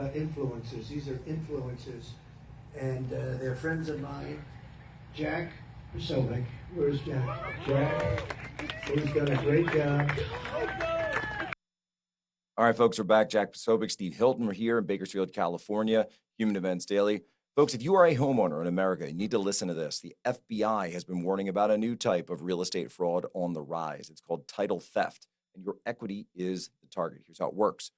Influencers. These are influencers, and they're friends of mine. Jack Posobiec. Where's Jack? Jack, who's done a great job. All right, folks, we're back. Jack Posobiec, Steve Hilton. We're here in Bakersfield, California, Human Events Daily. Folks, if you are a homeowner in America, you need to listen to this. The FBI has been warning about a new type of real estate fraud on the rise. It's called title theft, and your equity is the target. Here's how it works.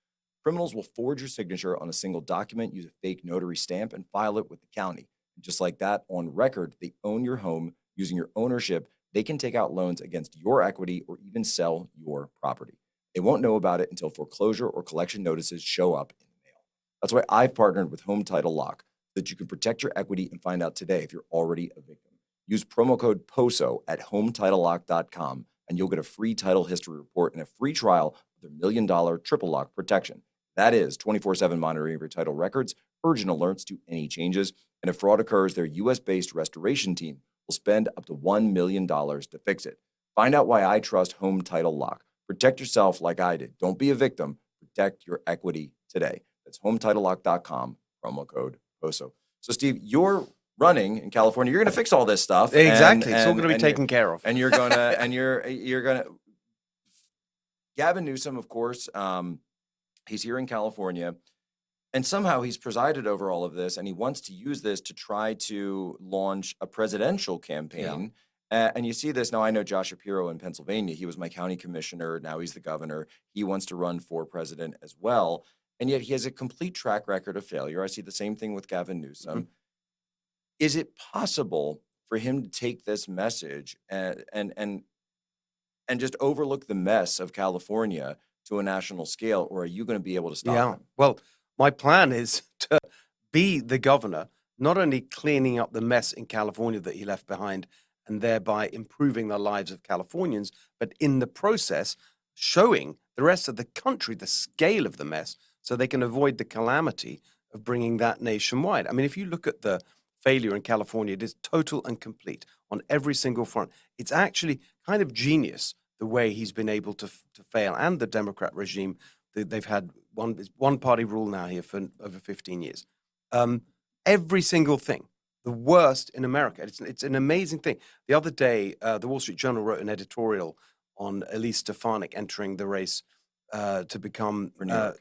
Criminals will forge your signature on a single document, use a fake notary stamp, and file it with the county. And just like that, on record, they own your home. Using your ownership, they can take out loans against your equity or even sell your property. They won't know about it until foreclosure or collection notices show up in the mail. That's why I've partnered with Home Title Lock, so that you can protect your equity and find out today if you're already a victim. Use promo code POSO at hometitlelock.com, and you'll get a free title history report and a free trial of their $1 million triple lock protection. That is 24/7 monitoring of your title records, urgent alerts to any changes, and if fraud occurs, their U.S.-based restoration team will spend up to $1 million to fix it. Find out why I trust Home Title Lock. Protect yourself like I did. Don't be a victim. Protect your equity today. That's hometitlelock.com, promo code POSO. So, Steve, you're running in California. You're going to fix all this stuff. Exactly. It's all going to be taken care of. And you're going to, and you're going to, Gavin Newsom, of course, he's here in California, and somehow he's presided over all of this, and he wants to use this to try to launch a presidential campaign. Yeah. And you see this now. I know Josh Shapiro in Pennsylvania. He was my county commissioner. Now he's the governor. He wants to run for president as well. And yet he has a complete track record of failure. I see the same thing with Gavin Newsom. Mm-hmm. Is it possible for him to take this message and just overlook the mess of California to a national scale, or are you going to be able to stop him? Well, my plan is to be the governor, not only cleaning up the mess in California that he left behind and thereby improving the lives of Californians, but in the process, showing the rest of the country the scale of the mess so they can avoid the calamity of bringing that nationwide. I mean, if you look at the failure in California, it is total and complete on every single front. It's actually kind of genius the way he's been able to fail, and the Democrat regime. They've had one-party rule now here for over 15 years. Every single thing, the worst in America. It's an amazing thing. The other day, the Wall Street Journal wrote an editorial on Elise Stefanik entering the race to become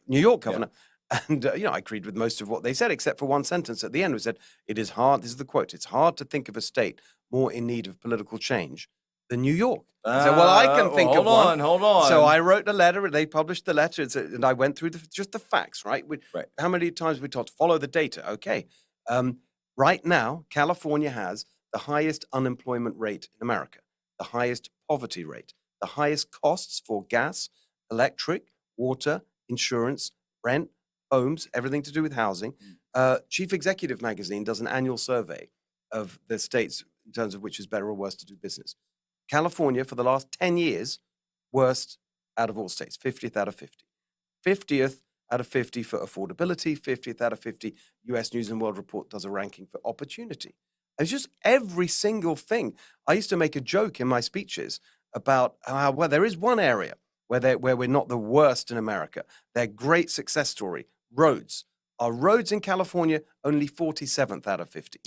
New York governor. Yeah. And, I agreed with most of what they said, except for one sentence at the end, which said, it is hard, this is the quote, it's hard to think of a state more in need of political change than New York. So, well, I can think of one. Hold on. So I wrote a letter, they published the letter, and I went through just the facts, right? How many times we told to follow the data? Okay. Right now, California has the highest unemployment rate in America, the highest poverty rate, the highest costs for gas, electric, water, insurance, rent, homes, everything to do with housing. Chief Executive Magazine does an annual survey of the states in terms of which is better or worse to do business. California, for the last 10 years, worst out of all states, 50th out of 50. 50th out of 50 for affordability, 50th out of 50. U.S. News and World Report does a ranking for opportunity. It's just every single thing. I used to make a joke in my speeches about how, well, there is one area where we're not the worst in America. They're a great success story. Roads. Our roads in California, only 47th out of 50.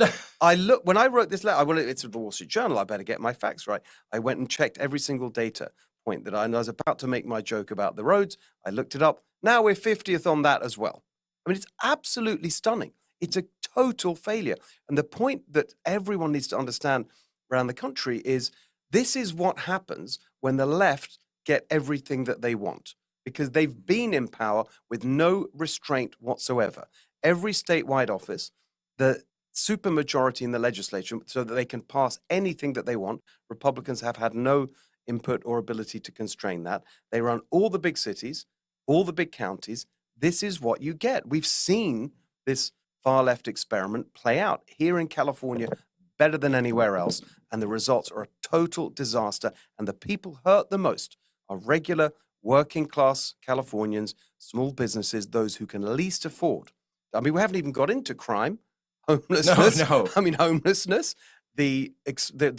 When I wrote this letter, it's the Wall Street Journal, I better get my facts right. I went and checked every single data point that I was about to make my joke about the roads. I looked it up. Now we're 50th on that as well. I mean, it's absolutely stunning. It's a total failure. And the point that everyone needs to understand around the country is this is what happens when the left get everything that they want, because they've been in power with no restraint whatsoever. Every statewide office, the supermajority in the legislature, so that they can pass anything that they want. Republicans have had no input or ability to constrain that. They run all the big cities, all the big counties. This is what you get. We've seen this far left experiment play out here in California better than anywhere else, and the results are a total disaster. And the people hurt the most are regular working class Californians, small businesses, those who can least afford. I mean, we haven't even got into crime, homelessness. No. I mean, homelessness, the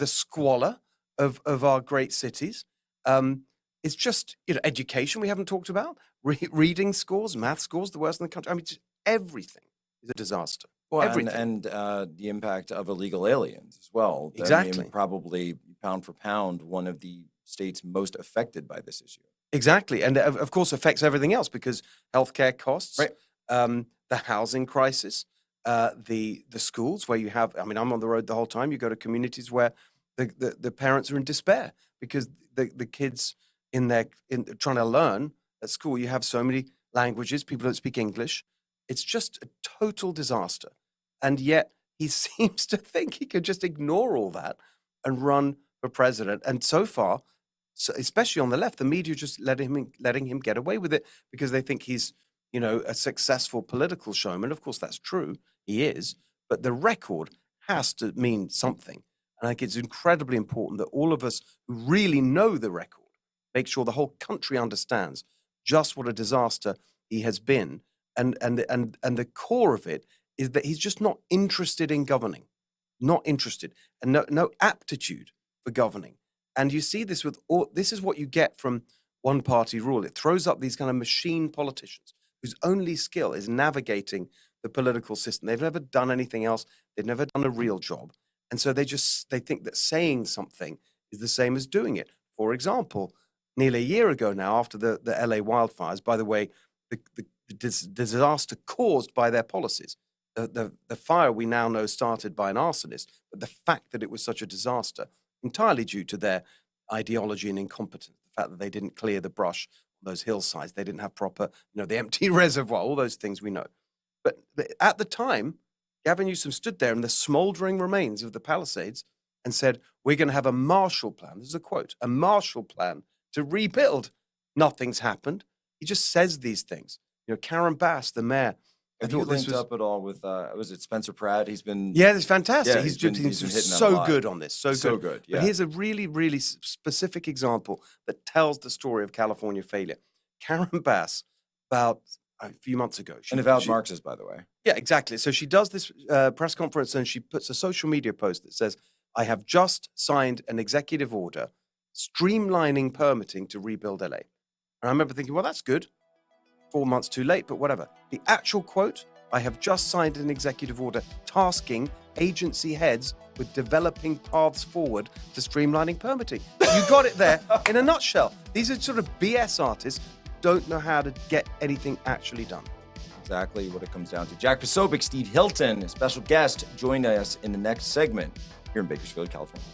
squalor of our great cities. It's just, education we haven't talked about, reading scores, math scores, the worst in the country. I mean, everything is a disaster. Well, Everything. and the impact of illegal aliens as well. Exactly. I mean, probably pound for pound, one of the states most affected by this issue. Exactly. And of course affects everything else because healthcare costs, Right. the housing crisis, the schools where you have, I mean, I'm on the road the whole time. You go to communities where the parents are in despair because the kids in trying to learn at school, you have so many languages, people don't speak English. It's just a total disaster. And yet he seems to think he could just ignore all that and run for president. And so far, especially on the left, the media just letting him get away with it because they think he's, a successful political showman. Of course, that's true. He is. But the record has to mean something. And I think it's incredibly important that all of us who really know the record make sure the whole country understands just what a disaster he has been. And the core of it is that he's just not interested in governing, not interested, and no aptitude for governing. And you see this this is what you get from one party rule. It throws up these kind of machine politicians whose only skill is navigating the political system. They've never done anything else. They've never done a real job. And so they think that saying something is the same as doing it. For example, nearly a year ago now, after the LA wildfires, by the way, the disaster caused by their policies. The fire we now know started by an arsonist, but the fact that it was such a disaster, entirely due to their ideology and incompetence, the fact that they didn't clear the brush on those hillsides, they didn't have proper, the empty reservoir, all those things we know. But at the time, Gavin Newsom stood there in the smoldering remains of the Palisades and said, we're going to have a Marshall Plan. This is a quote, a Marshall Plan to rebuild. Nothing's happened. He just says these things. Karen Bass, the mayor. Have you linked up at all with, was it Spencer Pratt? He's been... Yeah, it's fantastic. Yeah, he's been hitting so good on this. So good. Yeah. But here's a really, really specific example that tells the story of California failure. Karen Bass, about a few months ago. An avowed Marxist, by the way. Yeah, exactly. So she does this press conference and she puts a social media post that says, I have just signed an executive order streamlining permitting to rebuild LA. And I remember thinking, well, that's good. 4 months too late, but whatever. The actual quote, I have just signed an executive order tasking agency heads with developing paths forward to streamlining permitting. You got it there in a nutshell. These are sort of BS artists who don't know how to get anything actually done. Exactly what it comes down to. Jack Posobiec, Steve Hilton, a special guest, join us in the next segment here in Bakersfield, California.